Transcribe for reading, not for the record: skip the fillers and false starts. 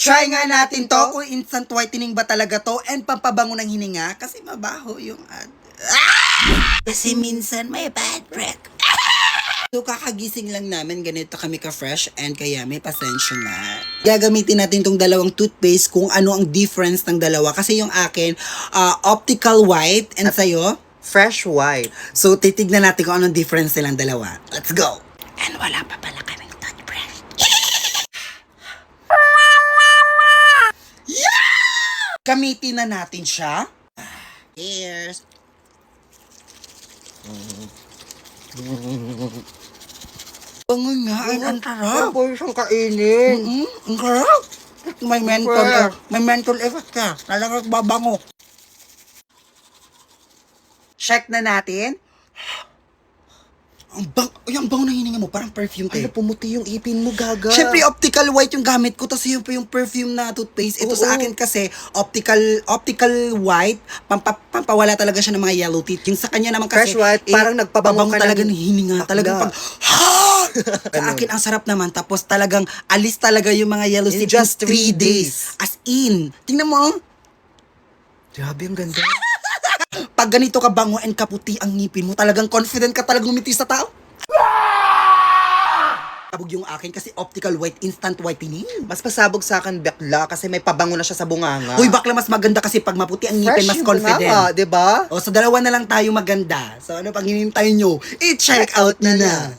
Try nga natin to kung instant whitening ba talaga to and pampabango ng hininga kasi mabaho yung ad. Kasi minsan may bad breath. So, kakagising lang namin, ganito kami ka-fresh and kaya may pasensya na. Gagamitin natin tong dalawang toothpaste kung ano ang difference ng dalawa. Kasi yung akin, optical white and sa'yo, Fresh white. so titignan natin kung anong difference nilang dalawa. Let's go! And wala pa pala kaming toothbrush. Yeah! Gamitin na natin siya. Cheers! Bango nga, ang sarap. Pwede siyang kainin. Ang sarap. May mental effect ka. Talagang babango. Check na natin. Ang bango ng hininga mo, parang perfume Ano, pumuti yung ipin mo, gaga. Siyempre, optical white yung gamit ko, tapos yun pa yung perfume na toothpaste. Ito sa Oo. akin kasi, optical white, pampawala talaga siya ng mga yellow teeth. Yung sa kanya naman kasi, Fresh white, parang nagpabango ka talaga ng ng hininga. Talagang pag, sa akin, ang sarap naman. Tapos talagang, alis talaga yung mga yellow In teeth just in 3 3 days. As in. Tingnan mo, Grabe, ang ganda. pag ganito ka bango and kaputi ang ngipin mo, talagang confident ka talagang ngumiti sa tao. Sabog yung akin kasi optical white, instant whitening. Mas pasabog sa akin, bakla, kasi may pabango na siya sa bunganga. Uy, bakla mas maganda kasi pag maputi ang ngipin, Fresh mas yung confident. bunganga, diba? O, so dalawa na lang tayo maganda. So ano pang hinintay nyo? I-check out nyo na.